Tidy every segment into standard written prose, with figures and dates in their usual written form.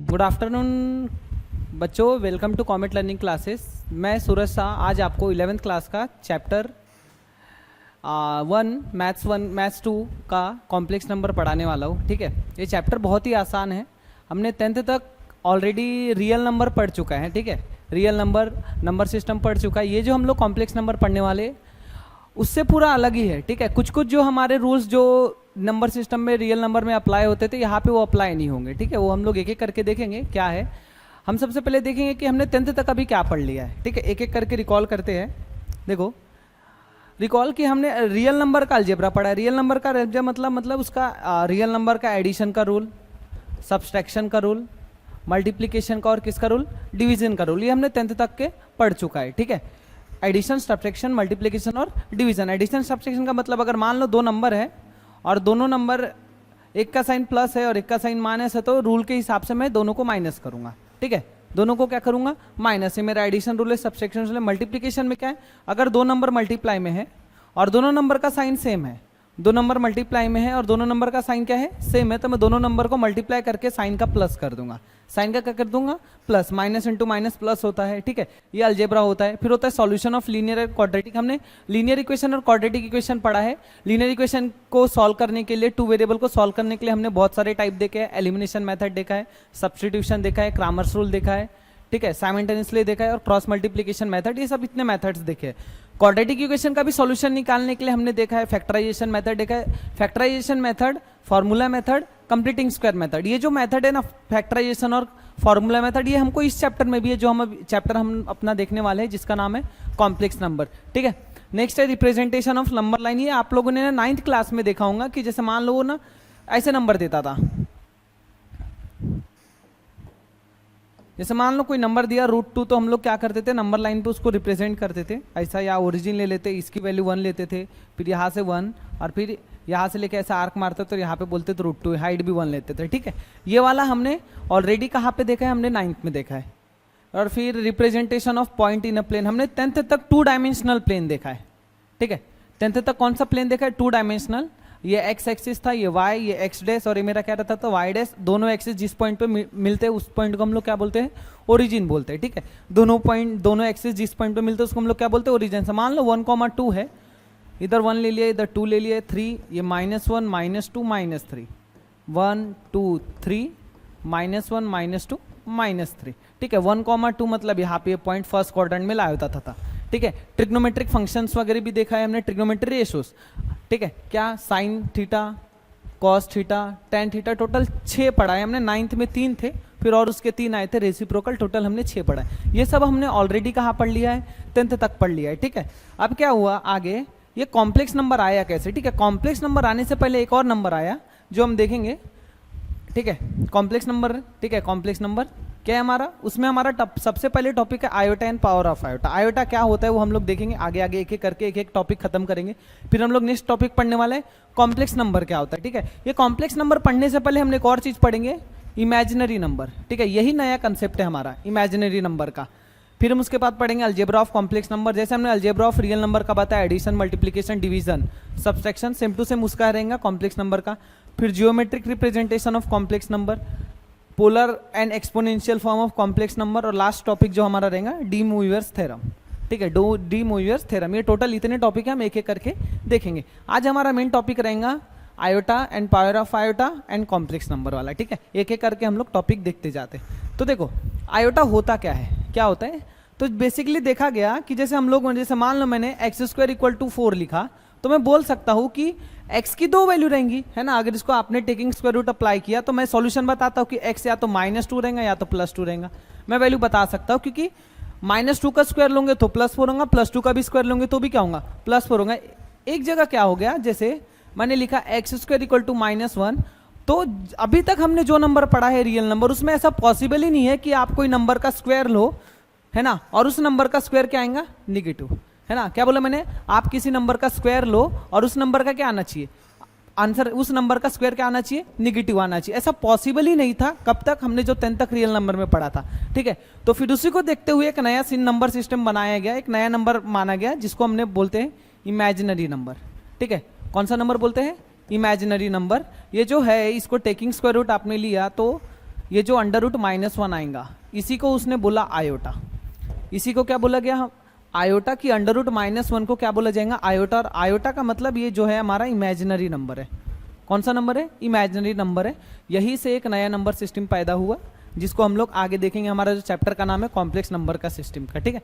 Good afternoon बच्चों, welcome to Comet learning classes. मैं सूरज शाह आज आपको 11th क्लास का चैप्टर 1 मैथ्स 2 का कॉम्प्लेक्स नंबर पढ़ाने वाला हूँ। ठीक है, ये चैप्टर बहुत ही आसान है। हमने 10th तक ऑलरेडी रियल नंबर पढ़ चुका है। ठीक है, रियल नंबर सिस्टम पढ़ चुका है। ये जो हम लोग कॉम्प्लेक्स नंबर पढ़ने वाले उससे पूरा अलग ही है। ठीक है, कुछ कुछ जो हमारे रूल्स जो नंबर सिस्टम में रियल नंबर में अप्लाई होते थे यहाँ पे वो अप्लाई नहीं होंगे। ठीक है, वो हम लोग एक एक करके देखेंगे क्या है। हम सबसे पहले देखेंगे कि हमने 10th तक अभी क्या पढ़ लिया है। ठीक है, एक एक करके रिकॉल करते हैं। देखो, रिकॉल कि हमने रियल नंबर का अलजेब्रा पढ़ा है। रियल नंबर का अलजेब्रा मतलब उसका रियल नंबर का एडिशन का रूल, सब्सट्रैक्शन का रूल, मल्टीप्लिकेशन का और किसका रूल, डिवीजन का रूल। ये हमने 10th तक के पढ़ चुका है। ठीक है, एडिशन, सब्सट्रैक्शन, मल्टीप्लिकेशन और डिवीजन। एडिशन सब्सट्रैक्शन का मतलब अगर मान लो दो नंबर है और दोनों नंबर एक का साइन प्लस है और एक का साइन माइनस है, तो रूल के हिसाब से मैं दोनों को माइनस करूंगा। ठीक है, दोनों को क्या करूंगा, माइनस। है मेरा एडिशन रूल है, सब्सट्रैक्शन रूल है। मल्टीप्लिकेशन में क्या है, अगर दो नंबर मल्टीप्लाई में है और दोनों नंबर का साइन सेम है, दो नंबर मल्टीप्लाई में है और दोनों नंबर का साइन क्या है, सेम है, तो मैं दोनों नंबर को मल्टीप्लाई करके साइन का प्लस कर दूंगा। साइन का क्या कर दूंगा, plus. Minus into minus plus होता है। ठीक है, ये अलजेब्रा होता है। फिर होता है सॉल्यूशन ऑफ लीनियर और क्वाड्रेटिक। हमने लीनियर इक्वेशन और क्वाड्रेटिक इक्वेशन पढ़ा है। लीनियर इक्वेशन को सॉल्व करने के लिए, टू वेरिएबल को सॉल्व करने के लिए हमने बहुत सारे टाइप देखे हैं। एलिमिनेशन मेथड देखा है, सब्स्टिट्यूशन देखा है, क्रामर्स रूल देखा है। ठीक है, साइमल्टेनियसली देखा है और क्रॉस मल्टीप्लिकेशन मेथड, ये सब इतने मेथड्स देखे हैं। क्वाड्रेटिक इक्वेशन का भी सॉल्यूशन निकालने के लिए हमने देखा है फैक्टराइजेशन मेथड देखा है। Factorisation method, formula method, completing square method. ये जो मेथड है ना, फैक्टराइजेशन और फार्मूला मेथड, ये हमको इस चैप्टर में भी है, जो हम चैप्टर हम अपना देखने वाले हैं, जिसका नाम है कॉम्प्लेक्स नंबर। ठीक है, नेक्स्ट है रिप्रेजेंटेशन ऑफ नंबर लाइन। ये आप लोगों ने ना 9th क्लास में देखा होगा कि जैसे मान लो वो ना ऐसे नंबर देता था। जैसे मान लो कोई नंबर दिया √2, तो हम लोग क्या करते थे, नंबर लाइन पे उसको रिप्रेजेंट करते थे ऐसा, या ओरिजिन ले लेते, इसकी वैल्यू 1 लेते थे, फिर यहाँ से 1 और फिर यहाँ से लेके ऐसा आर्क मारते तो यहाँ पे बोलते थे √2, हाइट भी 1 लेते थे। ठीक है, ये वाला हमने ऑलरेडी कहाँ पे देखा है, हमने 9th में देखा है। और फिर representation of point in a plane, हमने 10th तक 2 डायमेंशनल प्लेन देखा है। ठीक है, 10th तक कौन सा प्लेन देखा है, 2 डायमेंशनल। ये एक्स एक्सिस था, ये वाई, ये एक्स डैश और ये मेरा क्या रहता था, वाई डैश। दोनों एक्सिस जिस पॉइंट पे मिलते हैं उस पॉइंट को हम लोग क्या बोलते हैं, ओरिजिन बोलते हैं। ठीक है, दोनों एक्सिस जिस पॉइंट पे मिलते हैं उसको हम लोग क्या बोलते हैं, ओरिजिन। से मान लो 1,2 है, इधर 1 ले लिया, इधर 2 ले लिया, 3, ये -1 -2 -3, 1 2 3 -1 -2 -3। ठीक है, 1,2 मतलब यहाँ पे पॉइंट फर्स्ट क्वाड्रेंट में लाया होता था। ठीक है, ट्रिग्नोमेट्रिक फंक्शंस वगैरह भी देखा है हमने, ट्रिग्नोमेट्री रेशोस। ठीक है, क्या sine theta, cos theta, tan theta, total 6 पढ़ा है हमने। 9th में 3 थे, फिर और उसके 3 आए थे रेसिप्रोकल, टोटल हमने 6 पढ़ा है। ये सब हमने ऑलरेडी कहाँ पढ़ लिया है, 10th तक पढ़ लिया है। ठीक है, अब क्या हुआ आगे, ये कॉम्प्लेक्स नंबर आया कैसे। ठीक है, कॉम्प्लेक्स नंबर आने से पहले एक और नंबर आया जो हम देखेंगे। ठीक है, कॉम्प्लेक्स नंबर। ठीक है, कॉम्प्लेक्स नंबर क्या है हमारा, उसमें हमारा सबसे पहले टॉपिक है iota and power of iota. Iota क्या होता है वो हम लोग देखेंगे आगे आगे, एक एक करके एक एक टॉपिक खत्म करेंगे। फिर हम लोग नेक्स्ट टॉपिक पढ़ने वाले हैं कॉम्प्लेक्स नंबर क्या होता है। ठीक है, ये कॉम्प्लेक्स नंबर पढ़ने से पहले हमने एक और चीज पढ़ेंगे, इमेजिनरी नंबर। ठीक है, यही नया कंसेप्ट है हमारा इमेजिनरी नंबर का। फिर हम उसके बाद पढ़ेंगे अलजेब्रा ऑफ कॉम्प्लेक्स नंबर। जैसे हमने अलजेब्रा ऑफ रियल नंबर का बताया, addition, multiplication, division, subtraction, same to same उसका रहेगा कॉम्प्लेक्स नंबर का। फिर geometric representation of complex number, polar and exponential form of complex number, और लास्ट टॉपिक जो हमारा रहेगा डी मूवियर्स थ्योरम। ठीक है, डी मूवियर्स थ्योरम। ये टोटल इतने टॉपिक है, हम एक एक करके देखेंगे। आज हमारा मेन टॉपिक रहेगा iota and power of iota and complex number वाला। ठीक है, एक एक करके हम लोग टॉपिक देखते जाते। तो देखो, आयोटा होता क्या है, क्या होता है, तो बेसिकली देखा गया कि जैसे हम लोग, जैसे मान लो मैंने x² = 4 लिखा, तो मैं बोल सकता हूँ कि x की 2 वैल्यू रहेंगी, है ना। अगर इसको आपने टेकिंग स्क्वायर रूट अप्लाई किया तो मैं सॉल्यूशन बताता हूँ कि x या तो -2 रहेगा या तो +2 रहेगा। मैं वैल्यू बता सकता हूँ, क्योंकि -2 का स्क्वायर लोगे तो +4 होगा, +2 का भी स्क्वायर लोगे तो भी क्या होगा, +4 होगा। एक जगह क्या हो गया, जैसे मैंने लिखा x² = -1, तो अभी तक हमने जो नंबर पढ़ा है रियल नंबर, उसमें ऐसा पॉसिबल ही नहीं है कि आप कोई नंबर का स्क्वायर लो, है ना, और उस नंबर का स्क्वायर क्या आएगा, निगेटिव, है ना। क्या बोला मैंने, आप किसी नंबर का स्क्वायर लो और उस नंबर का क्या आना चाहिए, आंसर उस नंबर का स्क्वायर क्या आना चाहिए, निगेटिव आना चाहिए। ऐसा पॉसिबल ही नहीं था, कब तक, हमने जो 10th तक रियल नंबर में पढ़ा था। ठीक है, तो फिर उसी को देखते हुए एक नया नंबर सिस्टम बनाया गया, एक नया नंबर माना गया, जिसको हमने बोलते हैं इमेजिनरी नंबर। ठीक है, कौन सा नंबर बोलते हैं, इमेजिनरी नंबर। ये जो है, इसको टेकिंग स्क्वायर रूट आपने लिया तो ये जो अंडर रूट -1 आएगा इसी को उसने बोला आयोटा। इसी को क्या बोला गया, आयोटा की अंडर रूट -1 को क्या बोला जाएगा, आयोटा। और आयोटा का मतलब ये जो है हमारा इमेजिनरी नंबर है। कौन सा नंबर है, इमेजिनरी नंबर है। यही से एक नया नंबर सिस्टम पैदा हुआ जिसको हम लोग आगे देखेंगे। हमारा जो चैप्टर का नाम है कॉम्प्लेक्स नंबर का सिस्टम का, ठीक है।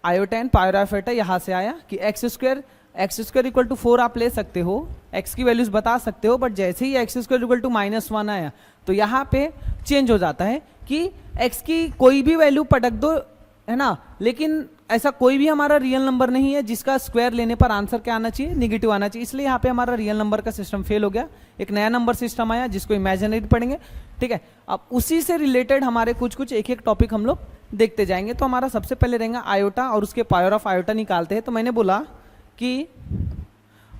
आयोटा एंड पावर ऑफ एटा यहाँ से आया कि एक्स स्क्वायर इक्वल टू 4 आप ले सकते हो, एक्स की वैल्यूज बता सकते हो, बट जैसे ही एक्स स्क्वायर इक्वल टू -1 आया तो यहाँ पे चेंज हो जाता है कि एक्स की कोई भी वैल्यू पटक दो, है ना, लेकिन ऐसा कोई भी हमारा रियल नंबर नहीं है जिसका स्क्वायर लेने पर आंसर क्या आना चाहिए, निगेटिव आना चाहिए। इसलिए यहाँ पे हमारा रियल नंबर का सिस्टम फेल हो गया, एक नया नंबर सिस्टम आया जिसको इमेजिनरी पढ़ेंगे, ठीक है। अब उसी से रिलेटेड हमारे कुछ एक टॉपिक हम लोग देखते जाएंगे। तो हमारा सबसे पहले रहेगा आयोटा और उसके पावर ऑफ आयोटा निकालते हैं। तो मैंने बोला कि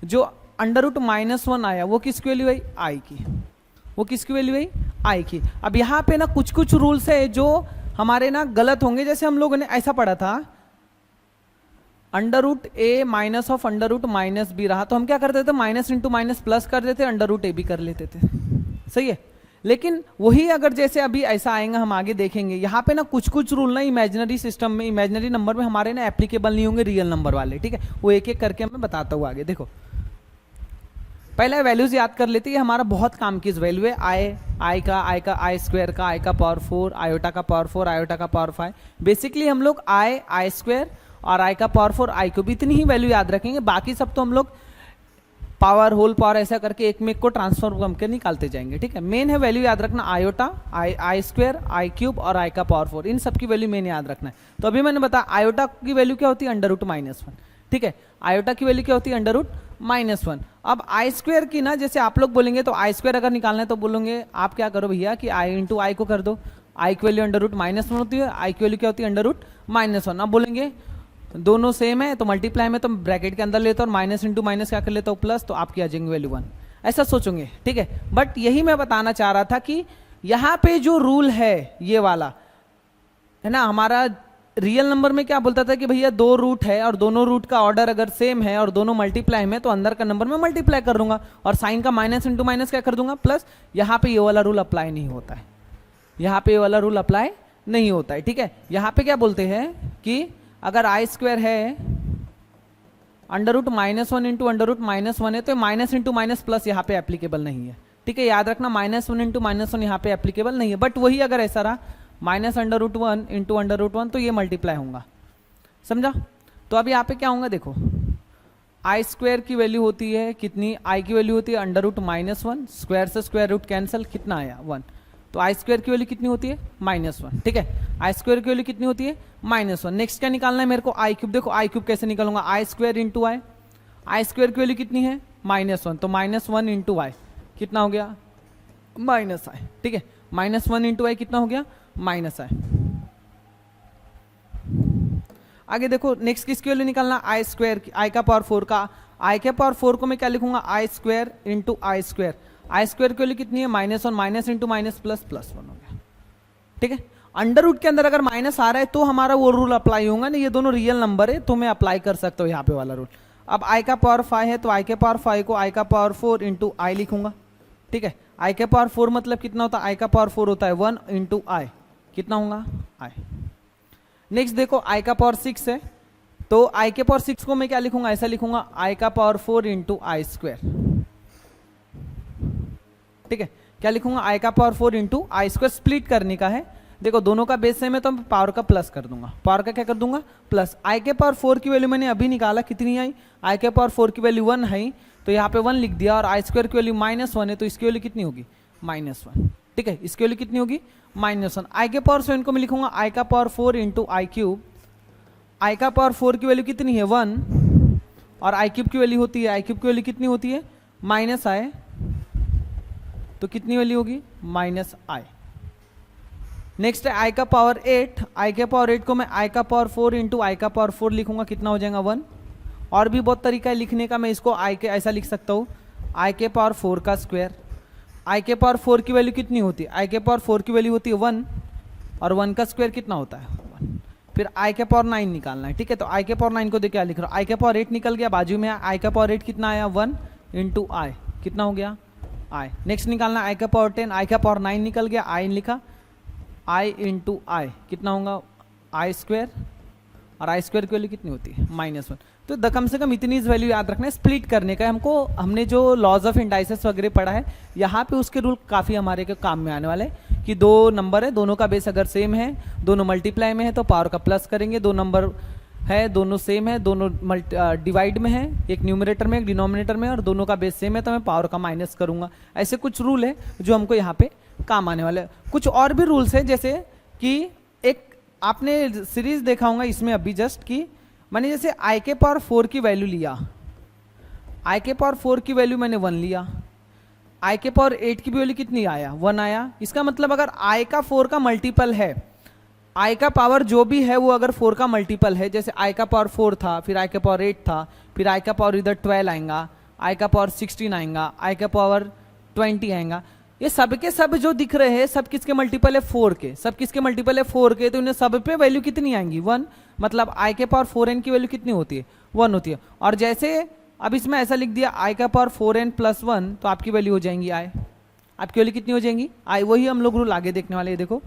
जो अंडर रूट -1 आया वो किसकी वैल्यू आई, आई की, वो किसकी वैल्यू आई, आई की। अब यहाँ पे ना कुछ रूल्स है जो हमारे ना गलत होंगे। जैसे हम लोगों ने ऐसा पढ़ा था under root A minus of under root -b रहा तो हम क्या करते थे, माइनस इंटू माइनस प्लस कर देते, अंडर रूट ए भी कर लेते थे, सही है। लेकिन वही अगर जैसे अभी ऐसा आएगा, हम आगे देखेंगे, यहाँ पे ना कुछ रूल ना इमेजिनरी सिस्टम में, इमेजिनरी नंबर में हमारे ना एप्लीकेबल नहीं होंगे रियल नंबर वाले, ठीक है। वो एक एक करके मैं बताता हूँ आगे। देखो पहले वैल्यूज याद कर लेते हैं, हमारा बहुत काम की वैल्यू है आई का आई स्क्वायर का, आई का पावर 4, आयोटा का पावर 4, आयोटा का पावर 5। बेसिकली हम लोग आई स्क्वायर और आई का पावर 4, आई को भी इतनी ही वैल्यू याद रखेंगे, बाकी सब तो हम लोग पावर, होल पावर ऐसा करके एक में एक को ट्रांसफॉर्म करके निकालते जाएंगे, ठीक है। मेन है वैल्यू याद रखना आयोटा, आई स्क्वायर, आई क्यूब और आई का पावर 4, इन सब की वैल्यू मेन याद रखना है। तो अभी मैंने बताया आयोटा की वैल्यू क्या होती है, अंडर रूट -1, ठीक है। आयोटा की वैल्यू क्या होती है, अंडर रूट -1। अब आई स्क्वायर की ना, जैसे आप लोग बोलेंगे तो आई स्क्वायर अगर निकालना है तो बोलोगे आप क्या करो भैया कि आई इंटू आई को कर दो, आई की वैल्यू अंडर रूट -1 होती है, आई की वैल्यू क्या होती है, अंडर रूट -1। अब बोलेंगे दोनों सेम है तो मल्टीप्लाई में तो ब्रैकेट के अंदर लेता हूँ और माइनस इंटू माइनस क्या कर लेता हूँ, प्लस, तो आपकी आ जाएंगे वैल्यू 1, ऐसा सोचोगे, ठीक है। बट यही मैं बताना चाह रहा था कि यहाँ पे जो रूल है ये वाला है ना, हमारा रियल नंबर में क्या बोलता था कि भैया 2 रूट है और दोनों रूट का ऑर्डर अगर सेम है और दोनों मल्टीप्लाई में तो अंदर का नंबर में मल्टीप्लाई कर दूंगा और साइन का माइनस इंटू माइनस क्या कर दूंगा, प्लस। यहाँ पे ये वाला रूल अप्लाई नहीं होता है, यहाँ पे ये वाला रूल अप्लाई नहीं होता है, ठीक है। यहाँ पे क्या बोलते हैं कि अगर आई स्क्वायर है under root -1 into under root -1 है तो माइनस इंटू माइनस प्लस यहाँ पे एप्लीकेबल नहीं है, ठीक है। याद रखना -1 इंटू -1 यहाँ पे एप्लीकेबल नहीं है। बट वही अगर ऐसा रहा -√1 इंटू √1 तो ये मल्टीप्लाई होगा, समझा। तो अब यहाँ पे क्या होगा, देखो आई स्क्वायर की वैल्यू होती है कितनी, आई की वैल्यू होती है अंडर रूट -1, स्क्वायर से स्क्वायर रूट कैंसिल, कितना आया 1, तो आई स्क्वायर की वैल्यू कितनी होती है -1, ठीक है। आई स्क्वायर की वैल्यू कितनी होती है -1। नेक्स्ट क्या निकालना है मेरे को, आई क्यूब। देखो आई क्यूब कैसे निकालूंगा, आई स्क्वायर इंटू आई स्क्वायर की वैल्यू कितनी है -1, तो -1 इंटू आई कितना हो गया -i, ठीक है। -1 इंटू आई कितना हो गया -i। आगे देखो नेक्स्ट किसकी वैल्यू निकालना, आई स्क्वायर की, आई का पावर 4 का, आई के पावर 4 को मैं क्या लिखूंगा, आई स्क्वायर इंटू आई स्क्वायर। आई स्क्वायर की वैल्यू कितनी है -1, माइनस इंटू माइनस प्लस, +1 हो गया, ठीक है। अंडर रूट के अंदर अगर माइनस आ रहा है तो हमारा वो रूल अप्लाई होगा ना, ये दोनों रियल नंबर है तो मैं अप्लाई कर सकता हूँ यहाँ पे वाला रूल। अब आई का पावर 5 है तो आई के पावर 5 को आई का पावर 4 इंटू आई लिखूंगा, ठीक है। आई के पावर 4 मतलब कितना होता है, आई का पावर 4 होता है 1 इंटू आई, कितना होगा आई। नेक्स्ट देखो आई का पावर 6 है तो आई के पावर 6 को मैं क्या लिखूंगा, ऐसा लिखूंगा आई का पावर 4 इंटू आई स्क्वायर, ठीक है। क्या लिखूंगा, आई का पावर 4 इंटू आई स्क्वायर, स्प्लिट करने का है। देखो दोनों का बेस सेम है तो मैं पावर का प्लस कर दूंगा, पावर का क्या कर दूंगा प्लस। आई के पावर 4 की वैल्यू मैंने अभी निकाला, कितनी आई, आई के पावर 4 की वैल्यू 1 है तो यहाँ पे 1 लिख दिया, और आई स्क्वायर की वैल्यू -1 है तो इसकी वैल्यू कितनी होगी -1, ठीक है। इसकी वैल्यू कितनी होगी -1। आई के पावर 7 को मैं लिखूंगा आई का पावर 4 इंटू आई क्यूब। आई का पावर 4 की वैल्यू कितनी है 1 और आई क्यूब की वैल्यू होती है, आई क्यूब की वैल्यू कितनी होती है -i, तो कितनी वैल्यू होगी -i। नेक्स्ट है आई का पावर 8, आई के पावर 8 को मैं आई का पावर 4 इंटू आई का पावर 4 लिखूंगा, कितना हो जाएगा 1। और भी बहुत तरीका है लिखने का, मैं इसको आई के ऐसा लिख सकता हूँ, आई के पावर 4 का स्क्वायर। आई के पावर 4 की वैल्यू कितनी होती है, आई के पावर 4 की वैल्यू होती है 1 और 1 का स्क्वायर कितना होता है 1। फिर आई के पावर 9 निकालना है, ठीक है। तो आई के पावर 9 को देख क्या लिख रहा हूँ, आई के पावर 8 निकल गया, बाजू में आई का पावर 8 कितना आया 1 इंटू आई, कितना हो गया आई। नेक्स्ट निकालना आई का पावर 10, आई का पावर 9 निकल गया, आई लिखा, आई इंटू आई कितना होगा आई स्क्वायर, और आई स्क्वायर की वैल्यू कितनी होती है -1। तो कम से कम इतनी वैल्यू याद रखना है स्प्लिट करने का हमको। हमने जो लॉज ऑफ इंडाइसेस वगैरह पढ़ा है यहाँ पे उसके रूल काफ़ी हमारे के काम में आने वाले हैं कि दो नंबर है, दोनों का बेस अगर सेम है, दोनों मल्टीप्लाई में है तो पावर का प्लस करेंगे, दो नंबर है दोनों सेम है, दोनों डिवाइड में है, एक न्यूमरेटर में एक डिनोमिनेटर में, और दोनों का बेस सेम है तो मैं पावर का माइनस करूंगा। ऐसे कुछ रूल है जो हमको यहाँ पे काम आने वाले। कुछ और भी रूल्स है जैसे कि एक आपने सीरीज देखा होगा इसमें अभी जस्ट कि मैंने जैसे आई के पावर 4 की वैल्यू लिया, आई के पावर 4 की वैल्यू मैंने 1 लिया, आई के पावर 8 की भी वैल्यू कितनी आया 1 आया। इसका मतलब अगर आई का 4 का मल्टीपल है, आई का पावर जो भी है वो अगर 4 का मल्टीपल है, जैसे आई का पावर 4 था, फिर आई का पावर 8 था, फिर आई का पावर इधर 12 आएगा, आई का पावर 16 आएगा, आई का पावर 20 आएगा, ये सब के सब जो दिख रहे हैं सब किसके मल्टीपल है 4 के, सब किसके मल्टीपल है 4 के, तो इन्हें सब पे वैल्यू कितनी आएंगी 1। मतलब आई के पावर 4n की वैल्यू कितनी होती है 1 होती है। और जैसे अब इसमें ऐसा लिख दिया आई का पावर 4n + 1 तो आपकी वैल्यू हो जाएंगी आई, आपकी वैल्यू कितनी हो जाएंगी आई। वही हम लोग रूल आगे देखने वाले हैं। देखो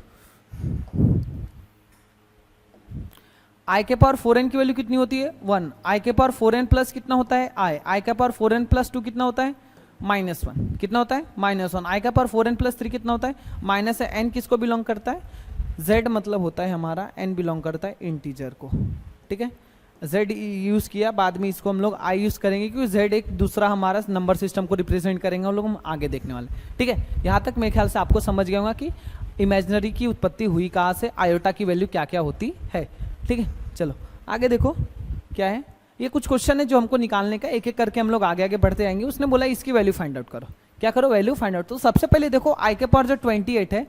आई के पावर 4n की वैल्यू कितनी होती है 1, आई के पावर 4n प्लस कितना होता है आई के पावर 4n + 2 कितना होता है -1, कितना होता है -1। आई का पावर 4n + 3 कितना होता है माइनस है। n किसको बिलोंग करता है z, मतलब होता है हमारा n बिलोंग करता है इंटीजर को, ठीक है। z यूज किया, बाद में इसको हम लोग i यूज करेंगे क्योंकि z एक दूसरा हमारा नंबर सिस्टम को रिप्रेजेंट करेंगे, हम लोग हम आगे देखने वाले, ठीक है। यहाँ तक मेरे ख्याल से आपको समझ गया होगा कि इमेजिनरी की उत्पत्ति हुई कहाँ से, आयोटा की वैल्यू क्या क्या होती है, ठीक है। चलो आगे देखो क्या है, ये कुछ क्वेश्चन है जो हमको निकालने का, एक एक करके हम लोग आगे आगे बढ़ते जाएंगे। उसने बोला इसकी वैल्यू फाइंड आउट करो, क्या करो वैल्यू फाइंड आउट। तो सबसे पहले देखो आई के पावर जो 28 है,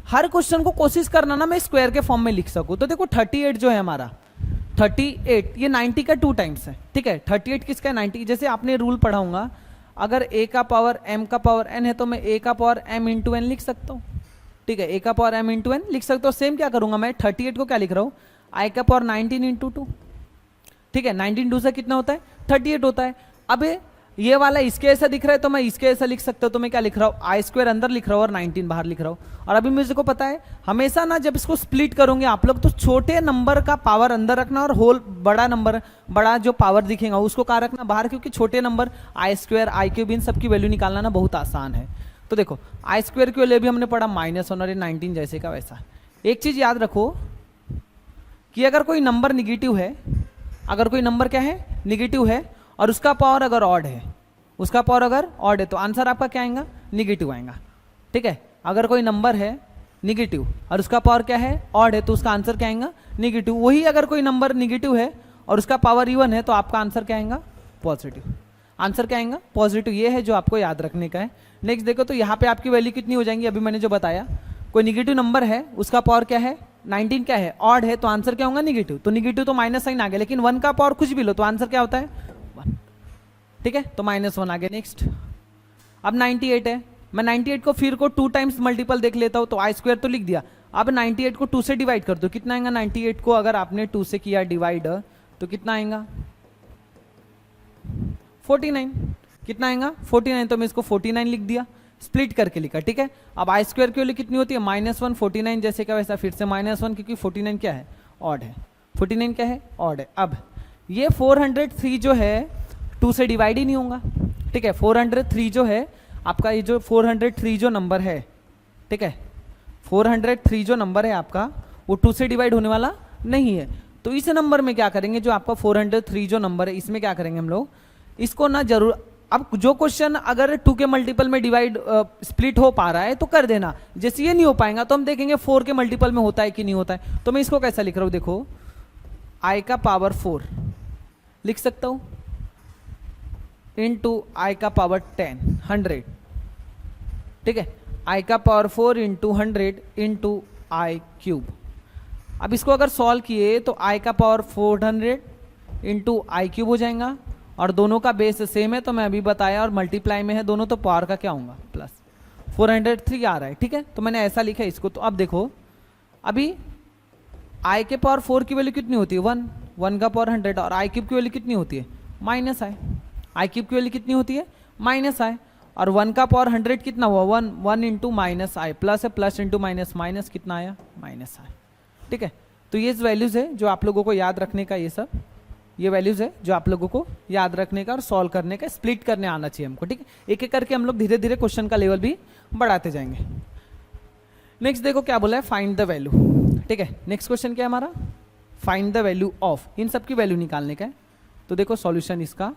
हर क्वेश्चन को कोशिश करना ना मैं स्क्वायर के फॉर्म में लिख सकूं। तो देखो 38 जो है हमारा 38 ये 90 का 2 टाइम्स है, ठीक है। 38 किसका है 90। जैसे आपने रूल पढ़ा होगा अगर a का पावर m का पावर n है तो मैं a का पावर m इंटू n लिख सकता हूँ, ठीक है। a का पावर m इंटू n लिख सकता हूँ। सेम क्या करूंगा मैं 38 को क्या लिख रहा हूँ i का पावर 19 इंटू 2, ठीक है। 19 2 से कितना होता है 38 होता है। अब ये वाला इसके ऐसा दिख रहा है तो मैं इसके ऐसा लिख सकता हूँ, तो मैं क्या लिख रहा हूँ आई स्क्वायर अंदर लिख रहा हूँ और 19 बाहर लिख रहा हूँ। और अभी मुझे को पता है हमेशा ना जब इसको स्प्लिट करोगे आप लोग तो छोटे नंबर का पावर अंदर रखना और होल बड़ा नंबर बड़ा जो पावर दिखेगा उसको कहाँ रखना बाहर, क्योंकि छोटे number I square I cube in सबकी वैल्यू निकालना ना बहुत आसान है। तो देखो आई स्क्वायर की वैल्यू भी हमने पढ़ा -1 और 19 जैसे का वैसा। एक चीज याद रखो कि अगर कोई नंबर निगेटिव है, अगर कोई नंबर क्या है निगेटिव है और उसका पावर अगर ऑड है, उसका पावर अगर ऑड है तो आंसर आपका क्या आएगा निगेटिव आएगा, ठीक है। अगर कोई नंबर है निगेटिव और उसका पावर क्या है ऑड है तो उसका आंसर क्या आएगा निगेटिव। वही अगर कोई नंबर निगेटिव है और उसका पावर इवन है तो आपका आंसर क्या आएगा पॉजिटिव, आंसर क्या आएगा पॉजिटिव। ये है जो आपको याद रखने का है। नेक्स्ट देखो तो यहाँ पे आपकी वैल्यू कितनी हो जाएंगी, अभी मैंने जो बताया कोई निगेटिव नंबर है उसका पावर क्या है 19 क्या है ऑड है तो आंसर क्या होगा निगेटिव। तो निगेटिव तो माइनस साइन आ गया, लेकिन 1 का पावर कुछ भी लो तो आंसर क्या होता है 1, ठीक है। तो -1 आ गया। नेक्स्ट अब 98 है, मैं 98 को फिर को 2 टाइम्स मल्टीपल देख लेता हूं तो आई स्क्वायर तो लिख दिया। अब 98 को 2 से डिवाइड कर दो, कितना आएगा 98 को अगर आपने 2 से किया डिवाइड तो कितना आएगा 49, कितना आएगा 49। तो मैं इसको 49 लिख दिया, स्प्लिट करके लिखा, ठीक है। अब आई स्क्वायर की वैल्यू कितनी होती है -1 49 जैसे का वैसा फिर से -1 क्योंकि 49 क्या है ऑड है, 49 क्या है ऑड है। अब ये 403 जो है 2 से डिवाइड ही नहीं होगा, ठीक है। 403 जो है आपका ये जो 403 जो नंबर है, ठीक है 403 जो नंबर है आपका वो 2 से डिवाइड होने वाला नहीं है। तो इस नंबर में क्या करेंगे जो आपका 403 जो नंबर है इसमें क्या करेंगे हम लोग इसको ना जरूर, अब जो क्वेश्चन अगर 2 के मल्टीपल में डिवाइड स्प्लिट हो पा रहा है तो कर देना, जैसे ये नहीं हो पाएगा तो हम देखेंगे 4 के मल्टीपल में होता है कि नहीं होता है। तो मैं इसको कैसा लिख रहा हूं देखो आई का पावर 4 लिख सकता हूं इंटू आई का पावर 10 100, ठीक है। आई का पावर 4 इंटू 100 इंटू आई क्यूब। अब इसको अगर सॉल्व किए तो आई का पावर 400 इंटू आई क्यूब हो जाएगा और दोनों का बेस सेम है तो मैं अभी बताया और मल्टीप्लाई में है दोनों तो पावर का क्या होगा प्लस 403 आ रहा है, ठीक है। तो मैंने ऐसा लिखा है इसको। तो अब देखो अभी आई के पावर 4 की वैल्यू कितनी होती है 1 का पावर 100 और आई क्यूब की वैल्यू कितनी होती है -i, आई क्यूब की वैल्यू कितनी होती है -i। और 1 का पावर 100 कितना हुआ 1, 1 इंटू माइनस आई, प्लस है प्लस इंटू माइनस, माइनस कितना आया माइनस आई। ठीक है, तो ये वैल्यूज है जो आप लोगों को याद रखने का, ये सब ये वैल्यूज है जो आप लोगों को याद रखने का और सॉल्व करने का, स्प्लिट करने आना चाहिए हमको। ठीक है, एक एक करके हम लोग धीरे धीरे क्वेश्चन का लेवल भी बढ़ाते जाएंगे। नेक्स्ट देखो क्या बोला है, फाइंड द वैल्यू। ठीक है, नेक्स्ट क्वेश्चन क्या है हमारा, फाइंड द वैल्यू ऑफ, इन सब की वैल्यू निकालने का है। तो देखो सॉल्यूशन इसका,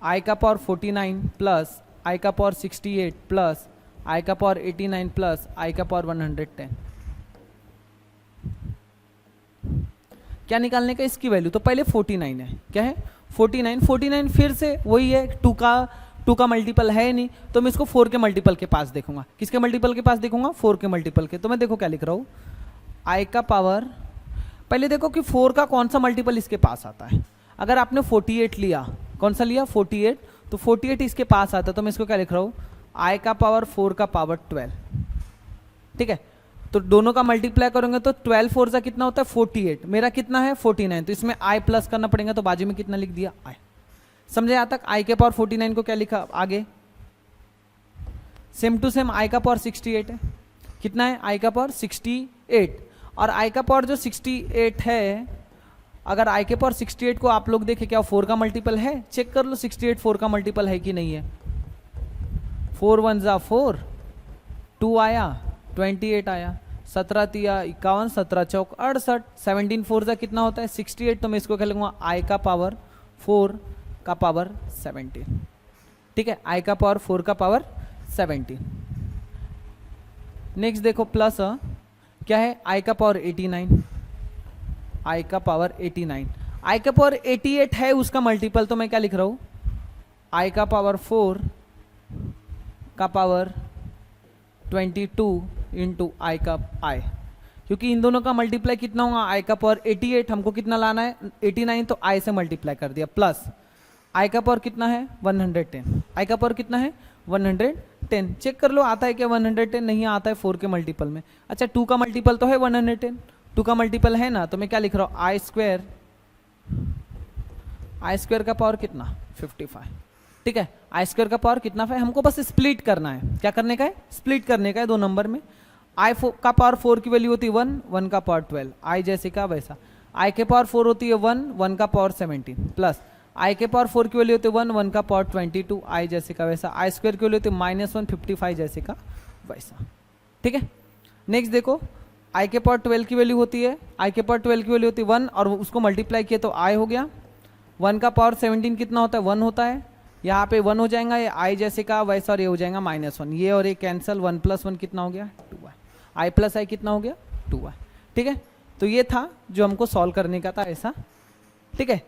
आई का पावर 49 प्लस आई का पावर 68 प्लस आई का पावर 89 प्लस आई का पावर 110, क्या निकालने का इसकी वैल्यू। तो पहले 49 है, क्या है 49, 49 फिर से वही है, 2 का मल्टीपल है नहीं, तो मैं इसको 4 के मल्टीपल के पास देखूंगा। किसके मल्टीपल के पास देखूंगा, 4 के मल्टीपल के। तो मैं देखो क्या लिख रहा हूँ, आई का पावर, पहले देखो कि 4 का कौन सा मल्टीपल इसके पास आता है। अगर आपने 48 लिया, कौन सा लिया 48, तो 48 इसके पास आता है, तो मैं इसको क्या लिख रहा हूँ, आई का पावर 4 का पावर 12। ठीक है, तो दोनों का मल्टीप्लाई करेंगे तो 12 4 सा कितना होता है 48, मेरा कितना है 49, तो इसमें आई प्लस करना पड़ेगा, तो बाजू में कितना लिख दिया आई। समझे यहाँ तक, आई के पावर 49 को क्या लिखा, आगे सेम टू सेम आई का पावर 68 है, कितना है आई का पावर 68, और आई का पावर जो 68 है, अगर आई के पावर 68 को आप लोग देखें क्या 4 का मल्टीपल है, चेक कर लो 68 4 का मल्टीपल है कि नहीं है। 4 1 जा 4, 2 आया 28 आया, 17 तिया 51, 17 चौक 68, 17 4 जा कितना होता है 68, तो मैं इसको क्या लिखूंगा आई का पावर 4 का पावर 17। ठीक है, आई का पावर 4 का पावर 17। नेक्स्ट देखो प्लस क्या है, आई का पावर 89, आई का पावर 89, आई का पावर 88 है उसका मल्टीपल, तो मैं क्या लिख रहा हूं आई का पावर 4 का पावर 22 इंटू आई का आई, क्योंकि इन दोनों का मल्टीप्लाई कितना होगा, आई का पावर 88, हमको कितना लाना है 89, तो आई से मल्टीप्लाई कर दिया, प्लस आई का पावर कितना है 110, आई का पावर कितना है 110, चेक कर लो आता है क्या 110, नहीं आता है 4 के मल्टीपल में। अच्छा 2 का मल्टीपल तो है 110, 2 का मल्टीपल है ना, तो मैं क्या लिख रहा हूँ आई स्क्वायर का पावर कितना 55। ठीक है, आई स्क्वायर का पावर कितना है, हमको बस स्प्लिट करना है, क्या करने का है स्प्लिट करने का है 2 नंबर में। आई का पावर 4 की वैल्यू होती है 1, 1 का पावर 12, आई जैसे का वैसा, आई के पावर 4 होती है 1, 1 का पावर 17, प्लस आई के पावर 4 की वैल्यू होती है 1, 1 का पावर 22, आई जैसे का वैसा, आई स्क्वायर की वैल्यू होती है -1 55 जैसे का वैसा। ठीक है, नेक्स्ट देखो आई के पावर 12 की वैल्यू होती है, आई के पावर 12 की वैल्यू होती है 1, और उसको मल्टीप्लाई किया तो आई हो गया, 1 का पावर 17 कितना होता है 1 होता है, यहाँ पे 1 हो जाएगा, ये आई जैसे का वैसा, और ये हो जाएगा -1, ये और ये कैंसिल, 1 + 1 कितना हो गया 2 आई, आई प्लस आई कितना हो गया 2 आई। ठीक है, तो ये था जो हमको सॉल्व करने का था ऐसा। ठीक है,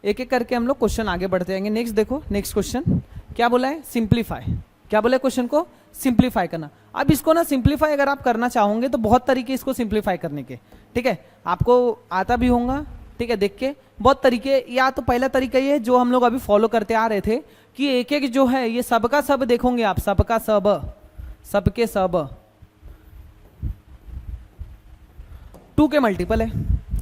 एक एक करके हम लोग क्वेश्चन आगे बढ़ते जाएंगे। नेक्स्ट देखो, नेक्स्ट क्वेश्चन क्या बोला है, सिंप्लीफाई, क्या बोला है क्वेश्चन को सिंप्लीफाई करना। अब इसको ना सिंप्लीफाई अगर आप करना चाहोगे तो बहुत तरीके इसको सिंप्लीफाई करने के, ठीक है, आपको आता भी होगा, ठीक है, देख के बहुत तरीके। या तो पहला तरीका ये जो हम लोग अभी फॉलो करते आ रहे थे कि एक एक जो है ये सबका सब देखोगे आप, सबका सब, सबके सब 2 के मल्टीपल है,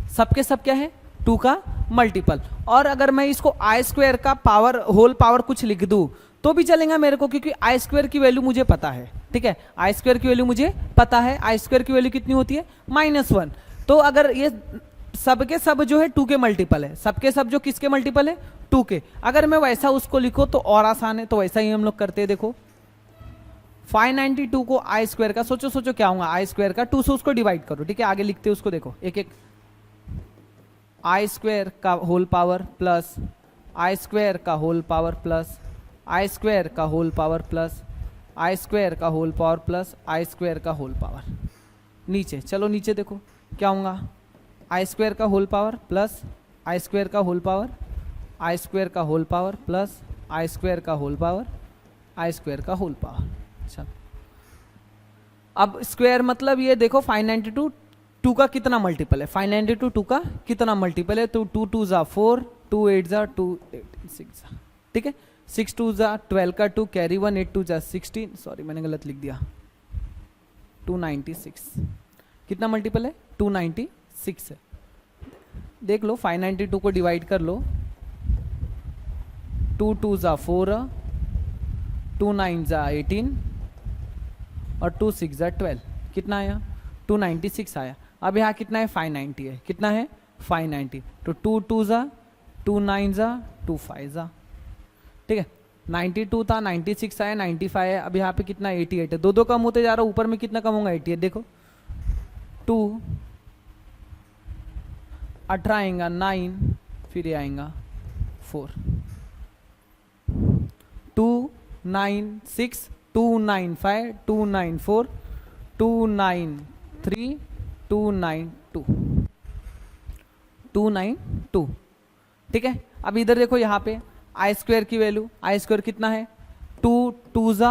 सबके सब क्या है 2 का मल्टीपल। और अगर मैं इसको आई स्क्वायर का पावर होल पावर कुछ लिख दूं तो भी चलेगा मेरे को, क्योंकि आई स्क्वायर की वैल्यू मुझे पता है। ठीक है, आई स्क्वायर की वैल्यू मुझे पता है, आई स्क्वायर की वैल्यू कितनी होती है -1। तो अगर ये सबके सब जो है 2 के मल्टीपल है, सबके सब जो किसके मल्टीपल है 2 के, अगर मैं वैसा उसको लिखो तो और आसान है, तो वैसा ही हम लोग करते हैं। देखो 592 को आई स्क्वायर का सोचो क्या होगा, आई स्क्वायर का 2 से उसको डिवाइड करो। ठीक है, आगे लिखते हैं उसको, देखो एक एक, आई स्क्वायर का होल पावर प्लस आई स्क्वायर का होल पावर प्लस आई स्क्वायर का होल पावर प्लस आई स्क्वायर का होल पावर प्लस आई स्क्वायर का होल पावर। नीचे चलो, नीचे देखो क्या होगा, आई स्क्वायर का होल पावर प्लस आई स्क्वायर का होल पावर, आई स्क्वायर का होल पावर प्लस आई स्क्वायर का होल पावर, आई स्क्वायर का होल पावर। चलो अब स्क्वायर मतलब ये देखो 592 2 का कितना मल्टीपल है, 592 2 का कितना मल्टीपल है, तो 2 2 जा 4, 2 8 जा 2 8 6 जा, ठीक है, 6 2 जा 12 का 2 कैरी 1, 8 2 जा 16, सॉरी मैंने गलत लिख दिया, 296 कितना मल्टीपल है 296 है। देख लो 592 को डिवाइड कर लो, 2 2 जा 4, 2 9 जा 18 और 2 6 जा 12, कितना आया 296 आया। अब यहाँ कितना है 590 है, कितना है 590, तो 2 2 जा 2 9 जा 2 5 जा, ठीक है। 92 था, 96 आया, 95 है, अब यहाँ पे कितना 88 है, दो दो कम होते जा रहा है, ऊपर में कितना कम होगा 88, देखो 2 18 आएगा 9, फिर ये आएगा 4, 2 9 6 2 9 5 2 9 4 2 9 3 2 9 2 2 9 2, ठीक है। अब इधर देखो यहाँ पे आई स्क्वायर की वैल्यू, आई स्क्वायर कितना है 2 2 जा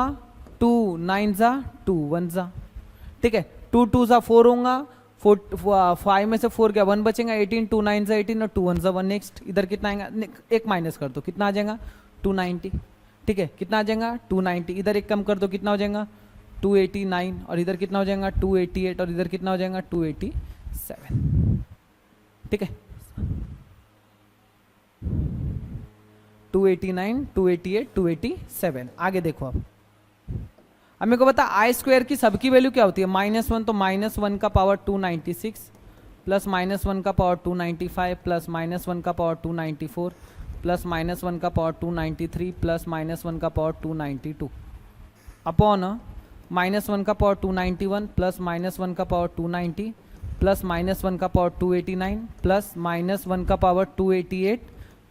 2 9 जा 2 1 जा, ठीक है। 2 2 जा 4 होगा, 5 में से 4 गया 1 बचेगा, 18 2 9 जा 18 और 2 1 जा 1, नेक्स्ट इधर कितना आएगा, एक माइनस कर दो, कितना आ जाएगा 290, ठीक है। कितना आ जाएगा 290, इधर एक कम कर दो, कितना हो जाएगा 289, और इधर कितना हो जाएगा 288, और इधर कितना हो जाएगा 287, ठीक है। 289 288 287, आगे देखो अब मेरे को बता आई स्क्वायर की सबकी वैल्यू क्या होती है -1, तो -1 का पावर 296 प्लस -1 का पावर 295 प्लस -1 का पावर 294 प्लस -1 का पावर 293 प्लस -1 का पावर 292 अपॉन -1 का पावर 291 प्लस -1 का पावर 290 प्लस -1 का पावर 289 प्लस -1 का पावर 288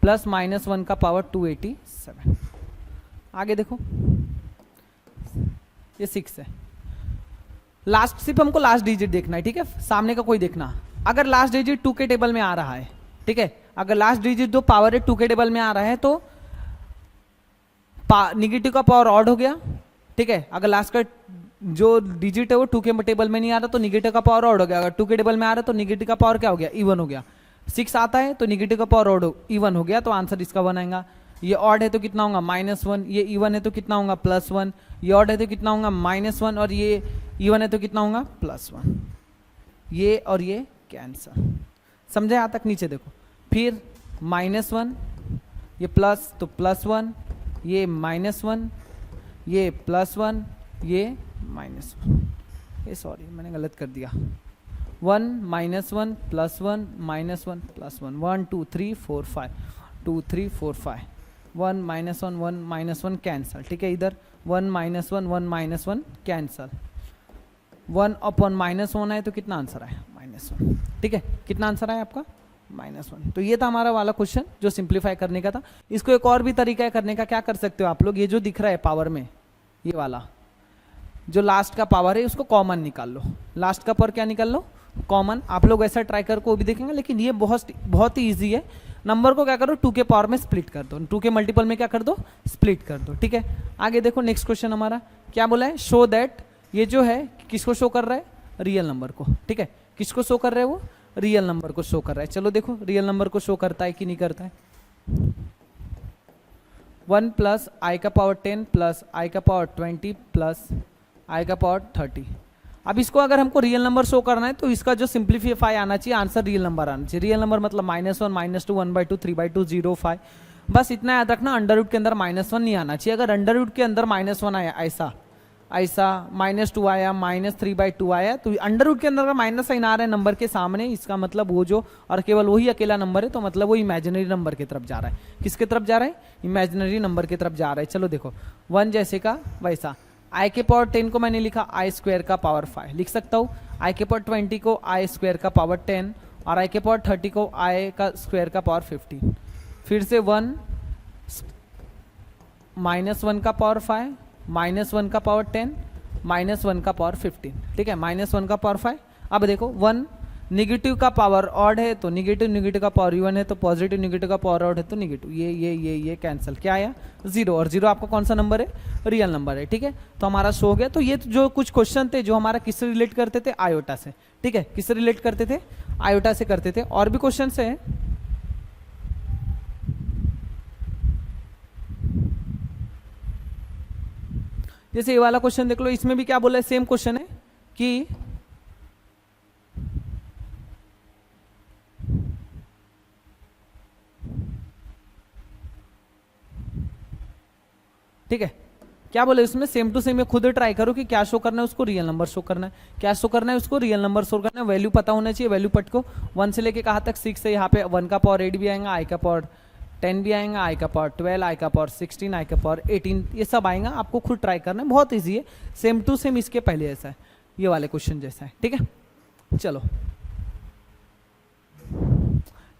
प्लस -1 का पावर 287। आगे देखो ये 6 है, लास्ट सिर्फ हमको लास्ट डिजिट देखना है, ठीक है, सामने का कोई देखना। अगर लास्ट डिजिट 2 के टेबल में आ रहा है, ठीक है, अगर लास्ट डिजिट जो पावर है 2 के टेबल में आ रहा है तो निगेटिव का पावर ऑड हो गया, ठीक है। अगर लास्ट का जो डिजिट है वो 2 के टेबल में नहीं आ रहा तो निगेटिव का पावर ऑड हो गया, अगर 2 के टेबल में आ रहा है तो निगेटिव का पावर क्या हो गया इवन हो गया। 6 आता है तो निगेटिव का पावर ऑड इवन हो गया, तो आंसर इसका 1 आएगा। ये ऑड है तो कितना होगा -1, ये इवन है तो कितना होगा +1, ये ऑड है तो कितना होगा -1, और ये इवन है तो कितना होगा +1, ये और ये कैंसल। समझे यहाँ तक? नीचे देखो, फिर -1, ये प्लस तो +1, ये -1, ये +1, ये -1, ये सॉरी मैंने गलत कर दिया, 1 -1 +1 -1 +1, 1 2 3 4 5 2 3 4 5, 1 -1 1 कैंसल, ठीक है। इधर 1 -1 1 -1 कैंसल, 1 अपॉन -1 है तो कितना आंसर आया -1, ठीक है। कितना आंसर आया आपका -1। तो ये था हमारा वाला क्वेश्चन जो सिंप्लीफाई करने का था। इसको एक और भी तरीका है करने का, क्या कर सकते हो आप लोग, ये जो दिख रहा है पावर में, ये वाला जो लास्ट का पावर है उसको कॉमन निकाल लो, लास्ट का पावर क्या निकाल लो कॉमन। आप लोग ऐसा ट्राई कर को भी देखेंगे, लेकिन ये बहुत ही ईजी है। नंबर को क्या करो 2 के पावर में स्प्लिट कर दो, 2 के मल्टीपल में क्या कर दो स्प्लिट कर दो, ठीक है। आगे देखो नेक्स्ट क्वेश्चन हमारा क्या बोला है, शो दैट, ये जो है किसको शो कर रहा है रियल नंबर को, ठीक है। किसको शो कर रहा है वो रियल नंबर को शो कर रहा है। चलो देखो रियल नंबर को शो करता है कि नहीं करता है। 1 प्लस आई का पावर 10 प्लस आई का पावर 20 प्लस आई का पावर 30। अब इसको अगर हमको रियल नंबर शो करना है तो इसका जो सिंप्लीफाई आना चाहिए, आंसर रियल नंबर आना चाहिए। रियल नंबर मतलब -1 -2 1/2 3/2 0 5, बस इतना याद रखना, अंडर रूट के अंदर -1 नहीं आना चाहिए। अगर अंडर रूट के अंदर -1 आया ऐसा ऐसा, -2 आया, -3/2 आया, तो अंडर रूट के अंदर अगर माइनस साइन आ रहा है नंबर के सामने, इसका मतलब वो जो और केवल वही अकेला नंबर है, तो मतलब वो इमेजिनरी नंबर की तरफ जा रहा है। किसके तरफ जा रहा है इमेजिनरी नंबर की तरफ जा रहा है। चलो देखो 1 जैसे का वैसा, आई के पावर 10 को मैंने लिखा आई स्क्वायर का पावर 5 लिख सकता हूँ, आई के पावर 20 को आई स्क्वायर का पावर 10 और आई के पावर 30 को आई का स्क्वायर का पावर 15। फिर से 1 -1 का पावर 5 -1 का पावर 10 -1 का पावर 15, ठीक है, -1 का पावर 5। अब देखो 1 निगेटिव का पावर ऑड है तो निगेटिव का पावर इवन है, तो पॉजिटिव निगेटिव का पावर ऑड है तो निगेटिव, ये कैंसिल, क्या आया 0, और 0 आपका कौन सा नंबर है रियल नंबर है, ठीक है। तो हमारा शो हो गया। तो ये जो कुछ क्वेश्चन थे जो हमारा किससे रिलेट करते थे आयोटा से, ठीक है, किससे रिलेट करते थे आयोटा से करते थे। और भी क्वेश्चन है, जैसे ये वाला क्वेश्चन देख लो, इसमें भी क्या बोला है, सेम क्वेश्चन है कि ठीक है क्या बोले उसमें, सेम टू सेम खुद ट्राई करो कि क्या शो करना है उसको, रियल नंबर शो करना है, क्या शो करना है उसको, रियल नंबर शो करना है, वैल्यू पता होना चाहिए, वैल्यू पट को 1 से लेके कहाँ तक 6 है, यहाँ पे 1 का पावर 8 भी आएगा, आई का पावर 10 भी आएगा, आई का पावर 12, आई का पावर 16, आई का पावर 18, ये सब आएगा, आपको खुद ट्राई करना है, बहुत ईजी है, सेम टू सेम इसके पहले ऐसा है, ये वाले क्वेश्चन जैसा है, ठीक है। चलो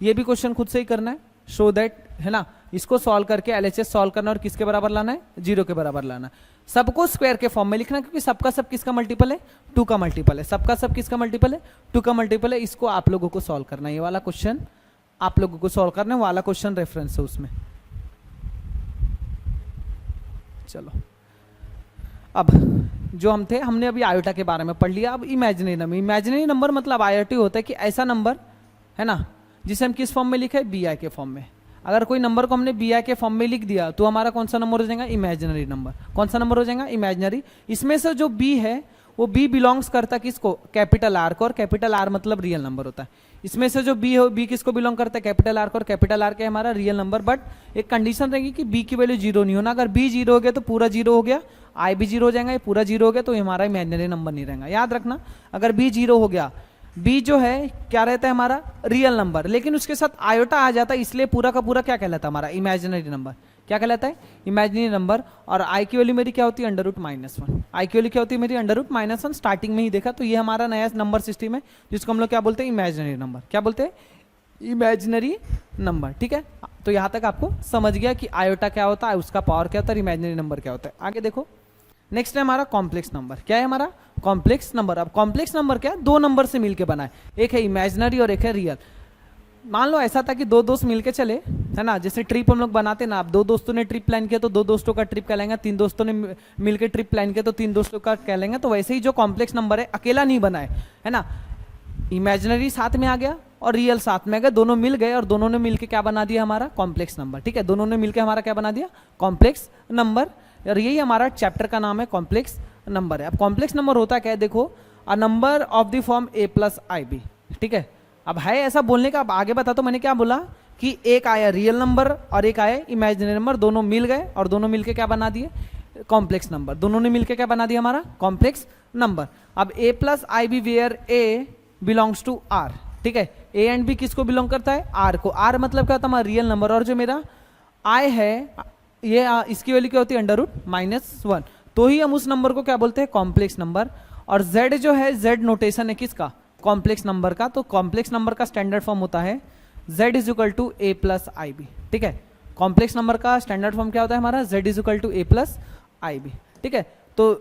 ये भी क्वेश्चन खुद से ही करना है, शो दैट, है ना, इसको सॉल्व करके एलएचएस सॉल्व करना और किसके बराबर लाना है, 0 के बराबर लाना है, सबको स्क्वायर के फॉर्म में लिखना, क्योंकि सबका सब किसका मल्टीपल है, 2 का मल्टीपल है, सबका सब किसका मल्टीपल है, 2 का मल्टीपल है, इसको आप लोगों को सॉल्व करना है, ये वाला क्वेश्चन आप लोगों को सॉल्व करना है, वाला क्वेश्चन रेफरेंस है उसमें। चलो अब जो हम थे, हमने अभी आयोटा के बारे में पढ़ लिया, अब इमेजिनरी नंबर मतलब आयोटी होता है कि ऐसा नंबर, है ना, जिसे हम किस फॉर्म में लिखे, बी आई के फॉर्म में। अगर कोई नंबर को हमने बी आई के फॉर्म में लिख दिया तो हमारा कौन सा नंबर हो जाएगा, इमेजिनरी नंबर। कौन सा नंबर हो जाएगा, इमेजिनरी। इसमें से जो बी है वो बी बिलोंग्स करता है किसको, कैपिटल आर को, और कैपिटल आर मतलब रियल नंबर होता है। इसमें से जो बी है बी किसको बिलोंग करता है, कैपिटल आर को, और कैपिटल आर का हमारा रियल नंबर। बट एक कंडीशन रहेगी कि बी की वैल्यू 0 नहीं होना, अगर बी 0 हो गया तो पूरा 0 हो गया, आई भी 0 हो जाएगा, ये पूरा 0 हो गया तो ये हमारा इमेजिनरी नंबर नहीं रहेगा। याद रखना, अगर बी 0 हो गया, बी जो है क्या रहता है हमारा रियल नंबर, लेकिन उसके साथ आयोटा आ जाता है, इसलिए पूरा का पूरा क्या कहलाता है हमारा इमेजिनरी नंबर। क्या कहलाता है, इमेजिनरी नंबर। और आई की वैल्यू मेरी क्या होती है, √-1। आई की वैल्यू क्या होती है मेरी, √-1। स्टार्टिंग में ही देखा, तो ये हमारा नया नंबर सिस्टम है जिसको हम लोग क्या बोलते हैं, इमेजिनरी नंबर। क्या बोलते हैं, इमेजिनरी नंबर। ठीक है, तो यहां तक आपको समझ गया कि आयोटा क्या होता है, उसका पावर क्या होता है, इमेजिनरी नंबर क्या होता है। आगे देखो, नेक्स्ट है हमारा कॉम्प्लेक्स नंबर। क्या है हमारा कॉम्प्लेक्स नंबर। अब कॉम्प्लेक्स नंबर क्या है, दो नंबर से मिलके बना है, एक है इमेजिनरी और एक है रियल। मान लो ऐसा था कि दो दोस्त मिलके चले, है ना, जैसे ट्रिप हम लोग बनाते ना, अब दो दोस्तों ने ट्रिप प्लान किया तो दो दोस्तों का ट्रिप कहलाएगा, तीन दोस्तों ने मिलकर ट्रिप प्लान किया तो तीन दोस्तों का कहलाएगा। तो वैसे ही जो कॉम्प्लेक्स नंबर है अकेला नहीं बना है ना, इमेजिनरी साथ में आ गया और रियल साथ में आ गया, दोनों मिल गए और दोनों ने मिलकर क्या बना दिया हमारा कॉम्प्लेक्स नंबर। ठीक है, दोनों ने मिलकर हमारा क्या बना दिया, कॉम्प्लेक्स नंबर। और यही हमारा चैप्टर का नाम है कॉम्प्लेक्स नंबर है। अब कॉम्प्लेक्स नंबर होता क्या है, देखो, a number of the form a+ib। ठीक है, अब है ऐसा बोलने का, अब आगे बता, तो मैंने क्या बोला कि एक आया रियल नंबर और एक आया इमेजिनरी नंबर, दोनों मिल गए और दोनों मिलके क्या बना दिए, कॉम्प्लेक्स नंबर। दोनों ने मिलके क्या बना दिया हमारा कॉम्प्लेक्स नंबर। अब a+ib where a belongs to r। ठीक है, a एंड b किसको बिलोंग करता है, r को। r मतलब क्या होता है हमारा रियल नंबर, और जो मेरा i है ये इसकी वैल्यू क्या होती है, √-1। तो ही हम उस नंबर को क्या बोलते हैं, कॉम्प्लेक्स नंबर। और z जो है, z नोटेशन है किसका, कॉम्प्लेक्स नंबर का। तो कॉम्प्लेक्स नंबर का स्टैंडर्ड फॉर्म होता है z = a+ib। ठीक है, कॉम्प्लेक्स नंबर का स्टैंडर्ड फॉर्म क्या होता है हमारा, z = a+ib। ठीक है, तो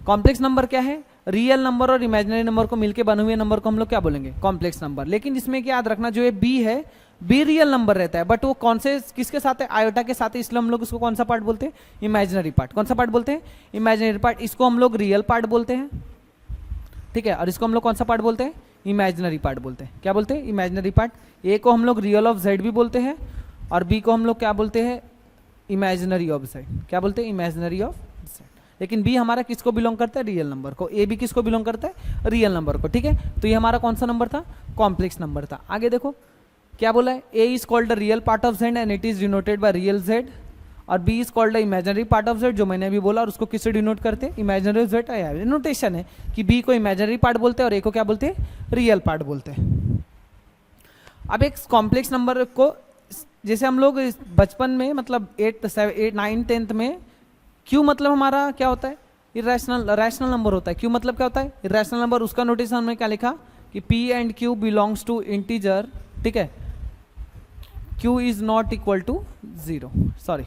कॉम्प्लेक्स नंबर क्या है, रियल नंबर और इमेजिनरी नंबर को मिलके बने हुए नंबर को हम लोग क्या बोलेंगे, कॉम्प्लेक्स नंबर। लेकिन इसमें क्या याद रखना, जो ये b है, बी रियल नंबर रहता है, बट वो कौन से किसके साथ है, आयोटा के साथ है, इसलिए हम लोग उसको कौन सा पार्ट बोलते हैं, इमेजिनरी पार्ट। कौन सा पार्ट बोलते हैं, इमेजिनरी पार्ट। इसको हम लोग रियल पार्ट बोलते हैं। ठीक है, और इसको हम लोग कौन सा पार्ट बोलते हैं, इमेजिनरी पार्ट बोलते हैं। क्या बोलते हैं, इमेजिनरी पार्ट। ए को हम लोग रियल ऑफ जेड भी बोलते हैं और बी को हम लोग क्या बोलते हैं, इमेजिनरी ऑफ जेड। क्या बोलते हैं, इमेजिनरी ऑफ जेड। लेकिन बी हमारा किसको बिलोंग करता है, रियल नंबर को। ए भी किसको बिलोंग करता है, रियल नंबर को। ठीक है, तो ये हमारा कौन सा नंबर था, कॉम्प्लेक्स नंबर था। आगे देखो क्या बोला है, A is called the real part of Z and it is denoted by real Z, और B is called the imaginary part of Z, जो मैंने अभी बोला, और उसको किससे डिनोट करते हैं, इमेजिनरी जेड। नोटेशन है कि बी को इमेजिनरी पार्ट बोलते हैं और ए को क्या बोलते हैं, रियल पार्ट बोलते हैं। अब एक कॉम्प्लेक्स नंबर को, जैसे हम लोग बचपन में मतलब 8, 9, 10 में, क्यू मतलब हमारा क्या होता है, रैशनल नंबर होता है। क्यू मतलब क्या होता है, इरेशनल नंबर। उसका नोटेशन हमने क्या लिखा कि P and Q belongs to integer. ठीक है, q is not equal to 0, sorry,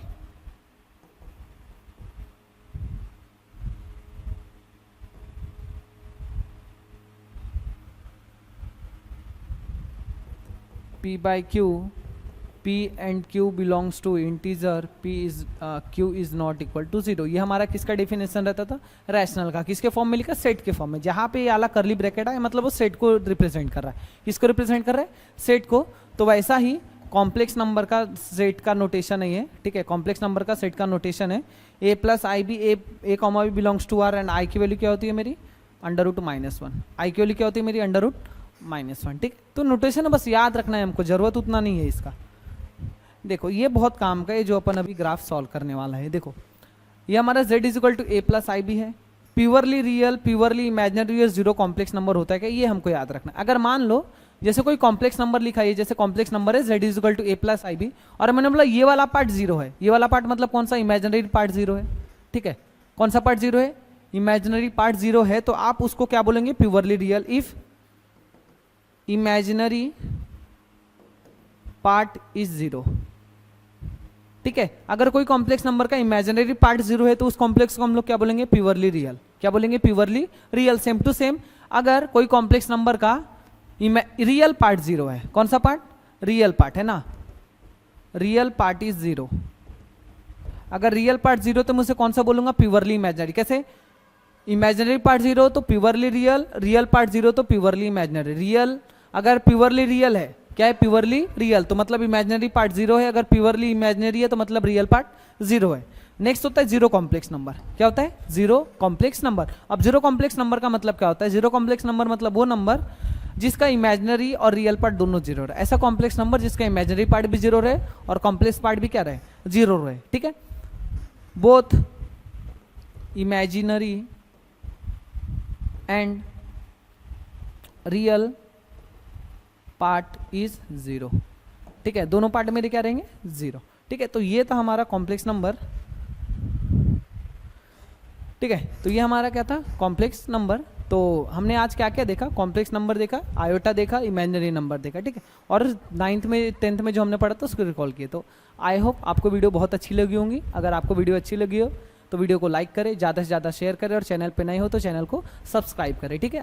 p by q, p and q belongs to integer, q is not equal to 0। ये हमारा किसका डेफिनेशन रहता था, रैशनल का। किसके फॉर्म में लिखा, सेट के फॉर्म में। जहाँ पे ये आला करली ब्रैकेट है मतलब वो सेट को रिप्रेजेंट कर रहा है। किसको रिप्रेजेंट कर रहा है, सेट को। तो वैसा ही कॉम्प्लेक्स नंबर का सेट का नोटेशन है ये। ठीक है, कॉम्प्लेक्स नंबर का सेट का नोटेशन है a+ib, a, b belongs to r and i की वैल्यू क्या होती है मेरी, √-1। i की वैल्यू क्या होती है मेरी, √-1। ठीक, तो नोटेशन बस याद रखना है हमको, जरूरत उतना नहीं है इसका। देखो ये बहुत काम का है जो अपन अभी ग्राफ सॉल्व करने वाला है। देखो ये हमारा z is equal to A plus I B है। प्योरली रियल, प्योरली इमेजिनरी और जीरो कॉम्प्लेक्स नंबर होता है क्या, ये हमको याद रखना। अगर मान लो जैसे कोई कॉम्प्लेक्स नंबर लिखा है, जैसे कॉम्प्लेक्स नंबर है z is equal to A plus I B, और मैंने बोला ये वाला पार्ट जीरो है, ये वाला पार्ट मतलब कौन सा, इमेजिनरी पार्ट जीरो है, ठीक है। कौन सा पार्ट जीरो है, इमेजिनरी पार्ट जीरो है, तो आप उसको क्या बोलेंगे, purely real. If imaginary part is zero, ठीक है। अगर कोई कॉम्प्लेक्स नंबर का इमेजिनरी पार्ट जीरो है तो उस कॉम्प्लेक्स को हम लोग क्या बोलेंगे, प्योरली रियल। क्या बोलेंगे, purely real. Same to same अगर कोई कॉम्प्लेक्स नंबर का रियल पार्ट जीरो है, कौन सा पार्ट, रियल पार्ट है ना, रियल पार्ट इज जीरो। अगर रियल पार्ट जीरो तो मुझे कौन सा बोलूंगा, प्योरली इमेजिनरी। कैसे, इमेजिनरी पार्ट जीरो तो purely real, real part zero तो प्योरली इमेजिनरी। रियल अगर प्योरली रियल है, क्या है, प्योरली रियल, तो मतलब इमेजिनरी पार्ट जीरो है। अगर प्योरली इमेजिनरी है तो मतलब रियल पार्ट जीरो है। नेक्स्ट होता है जीरो कॉम्प्लेक्स नंबर। क्या होता है, जीरो कॉम्प्लेक्स नंबर। अब जीरो कॉम्प्लेक्स नंबर का मतलब क्या होता है, जीरो कॉम्प्लेक्स नंबर मतलब वो नंबर जिसका इमेजिनरी और रियल पार्ट दोनों जीरो रहे। ऐसा कॉम्प्लेक्स नंबर जिसका इमेजिनरी पार्ट भी जीरो रहे और कॉम्प्लेक्स पार्ट भी क्या रहे, जीरो रहे, ठीक है। Both imaginary and real part is zero, ठीक है। दोनों पार्ट मेरे क्या रहेंगे, जीरो, ठीक है। तो ये था हमारा कॉम्प्लेक्स नंबर, ठीक है। तो ये हमारा क्या था, कॉम्प्लेक्स नंबर। तो हमने आज क्या क्या देखा, कॉम्प्लेक्स नंबर देखा, आयोटा देखा, इमेजिनरी नंबर देखा, ठीक है। और 9th में 10th में जो हमने पढ़ा था उसको रिकॉल किए। तो आई होप आपको वीडियो बहुत अच्छी लगी होंगी। अगर आपको वीडियो अच्छी लगी हो तो वीडियो को लाइक करें, ज़्यादा से ज़्यादा शेयर करें, और चैनल पे नए हो तो चैनल को सब्सक्राइब करें, ठीक है।